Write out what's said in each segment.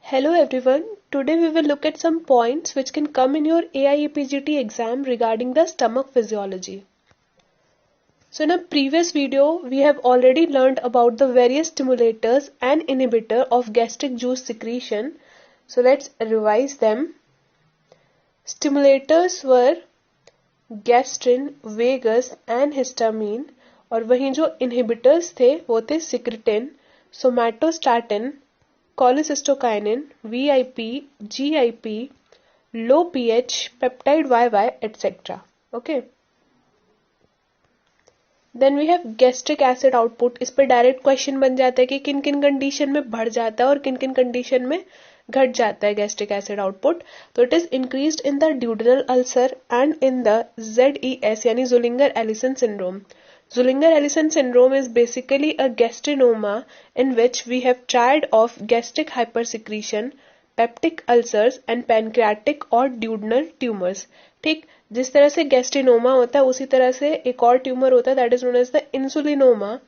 Hello everyone. Today we will look at some points which can come in your AIEPGT exam regarding the stomach physiology. So in a previous video, we have already learned about the various stimulators and inhibitor of gastric juice secretion. So let's revise them. Stimulators were gastrin, vagus and histamine, और वहीं जो inhibitors थे वो थे secretin, somatostatin, cholecystokinin, VIP, GIP, low pH, peptide YY, etc. Okay. Then we have gastric acid output. इस पे direct question बन जाता है कि किन किन कंडीशन में बढ़ जाता है और किन किन कंडीशन में घट जाता है गैस्ट्रिक एसिड आउटपुट. तो it is increased in the duodenal ulcer and in the ZES यानी Zollinger-Ellison syndrome. Zollinger-Ellison syndrome is basically a gastrinoma in which we have triad of gastric hypersecretion, peptic ulcers and pancreatic और duodenal tumors. ठीक, जिस तरह से गैस्ट्रिनोमा होता है उसी तरह से एक और ट्यूमर होता है that is known as the insulinoma.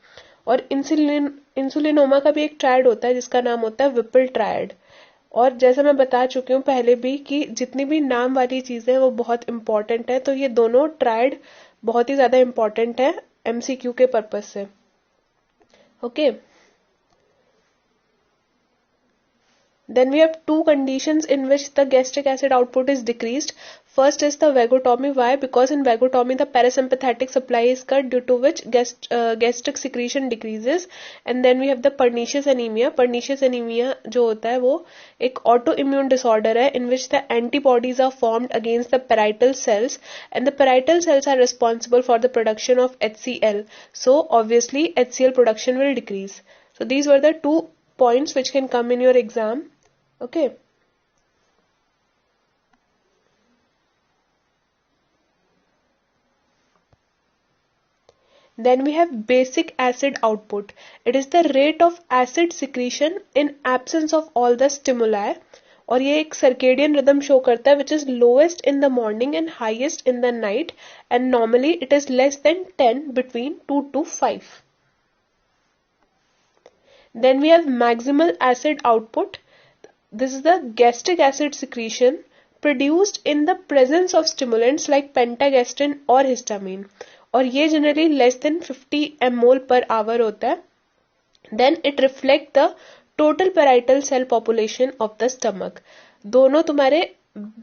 और इंसुलिनोमा का भी एक ट्रायड होता है जिसका नाम होता है विपल ट्रायड. और जैसा मैं बता चुकी हूँ पहले भी कि जितनी भी नाम वाली चीजें हैं वो बहुत इंपॉर्टेंट है, तो ये दोनों ट्रायड बहुत ही ज्यादा इंपॉर्टेंट है MCQ के पर्पज से. Okay. Then we have two conditions in which the gastric acid output is decreased. First is the vagotomy. Why? Because in vagotomy the parasympathetic supply is cut, due to which gastric secretion decreases. And then we have the pernicious anemia. Pernicious anemia जो होता है वो एक autoimmune disorder है in which the antibodies are formed against the parietal cells, and the parietal cells are responsible for the production of HCl. So obviously HCl production will decrease. So these were the two points which can come in your exam. Okay. Then we have basic acid output. It is the rate of acid secretion in absence of all the stimuli. और ये एक circadian rhythm show करता है which is lowest in the morning and highest in the night, and normally it is less than 10 between 2 to 5. Then we have maximal acid output. This is the gastric acid secretion produced in the presence of stimulants like pentagastrin or histamine, और ये generally less than 50 mmol per hour होता है. Then it reflect the total parietal cell population of the stomach. दोनों तुम्हारे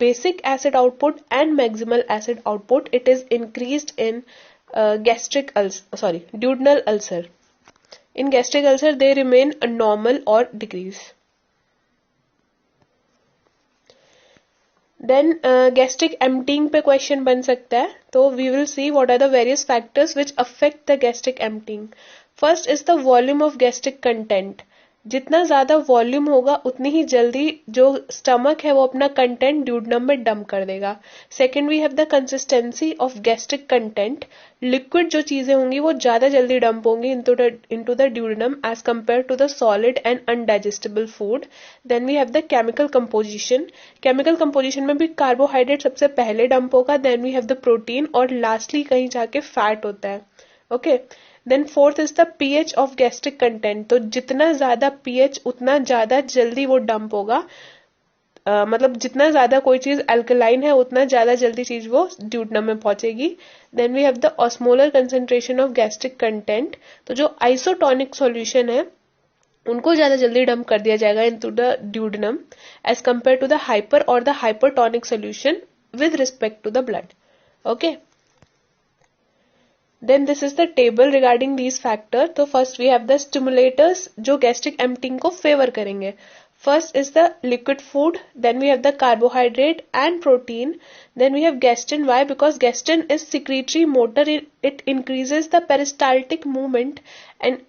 basic acid output and maximal acid output, it is increased in duodenal ulcer. In gastric ulcer they remain normal or decrease. Then gastric emptying पे question बन सकता है. तो we will see what are the various factors which affect the gastric emptying. First is the volume of gastric content. जितना ज्यादा volume होगा उतनी ही जल्दी जो स्टमक है वो अपना कंटेंट ड्यूडनम में डंप कर देगा. Second we have the consistency of gastric content. Liquid जो चीजें होंगी वो ज्यादा जल्दी डंप होंगी into the duodenum as compare to the solid and undigestable food. Then we have the chemical composition. Chemical composition में भी कार्बोहाइड्रेट सबसे पहले डंप होगा, then we have the protein और लास्टली कहीं जाके फैट होता है. Okay. Then fourth is the pH of gastric content. तो जितना ज्यादा pH उतना ज्यादा जल्दी वो डंप होगा. मतलब जितना ज्यादा कोई चीज अल्कलाइन है उतना ज्यादा जल्दी चीज वो ड्यूडनम में पहुंचेगी. Then we have the osmolar concentration of gastric content. तो जो आइसोटोनिक सॉल्यूशन है उनको ज्यादा जल्दी डंप कर दिया जाएगा into the duodenum as compare to the hyper और the hypertonic solution with respect to the blood. Okay. Then this is the table regarding these factors. तो first we have the stimulators जो gastric emptying को favor करेंगे. First is the liquid food, then we have the carbohydrate and protein, then we have gastrin. Why? Because gastrin is secretory motor, it increases the peristaltic movement and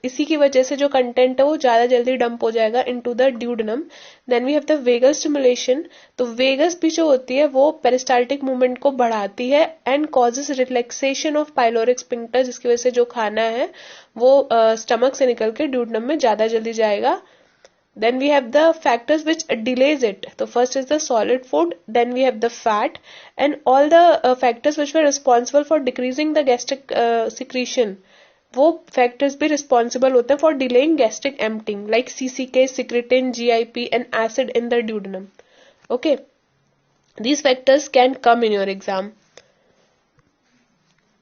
इसी की वजह से जो content है वो ज्यादा जल्दी डंप हो जाएगा into the duodenum. Then we have the vagal stimulation. तो वेगस भी जो होती है वो पेरिस्टाल्टिक मूवमेंट को बढ़ाती है and causes relaxation of pyloric sphincter, जिसकी वजह से जो खाना है वो स्टमक से निकल के ड्यूडनम में ज्यादा जल्दी जाएगा. Then we have the factors which delays it. So first is the solid food, then we have the fat, and all the factors which were responsible for decreasing the gastric secretion वो factors भी responsible होते हैं for delaying gastric emptying, like CCK, secretin, GIP and acid in the duodenum. Okay, these factors can come in your exam.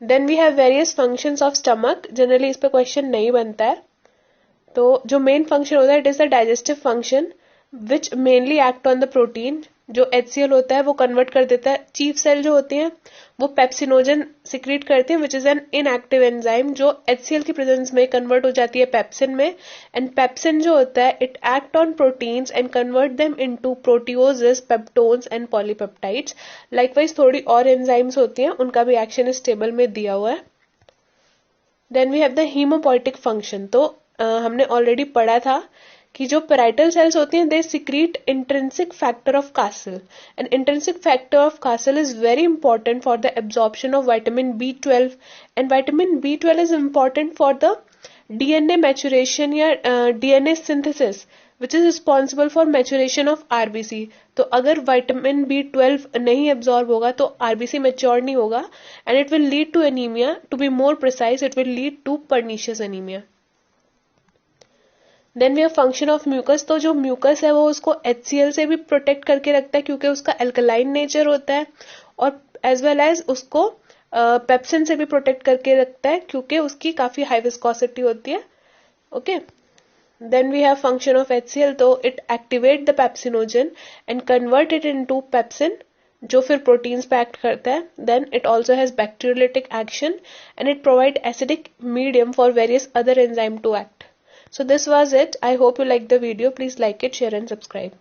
Then we have various functions of stomach. Generally इस पे question नहीं बनता है. तो जो main function होता है it is the digestive function which mainly act on the protein. जो HCl होता है वो कन्वर्ट कर देता है. चीफ सेल जो होती हैं वो पेप्सिनोजन सिक्रीट करते हैं which is an inactive enzyme जो HCl की प्रेजेंस में कन्वर्ट हो जाती है पेप्सिन में. एंड पेप्सिन जो होता है it act on proteins and convert them into proteoses, peptones and polypeptides. Likewise थोड़ी और एंजाइम्स होती हैं, उनका भी एक्शन इस टेबल में दिया हुआ है. Then we have the haemopoietic function. तो हमने ऑलरेडी पढ़ा था कि जो पेराइटल सेल्स होती हैं they secrete intrinsic factor of castle. And intrinsic factor of castle is very important for the absorption of vitamin B12. And vitamin B12 is important for the DNA maturation या DNA synthesis which is responsible for maturation of RBC. तो अगर vitamin B12 नहीं absorb होगा तो RBC mature नहीं होगा and it will lead to anaemia. To be more precise it will lead to pernicious anaemia. Then we have function of mucus. तो जो mucus है वो उसको HCl से भी प्रोटेक्ट करके रखता है क्योंकि उसका एल्कलाइन नेचर होता है, और एज वेल एज उसको पेप्सिन से भी प्रोटेक्ट करके रखता है क्योंकि उसकी काफी हाई विस्कोसिटी होती है. Okay, then we have function of HCl. तो it activate the pepsinogen and convert it into pepsin जो फिर प्रोटीन्स पे एक्ट करता है. Then it also has bacteriolytic action and it provide acidic medium for various other enzyme to act. So this was it. I hope you liked the video. Please like it, share and subscribe.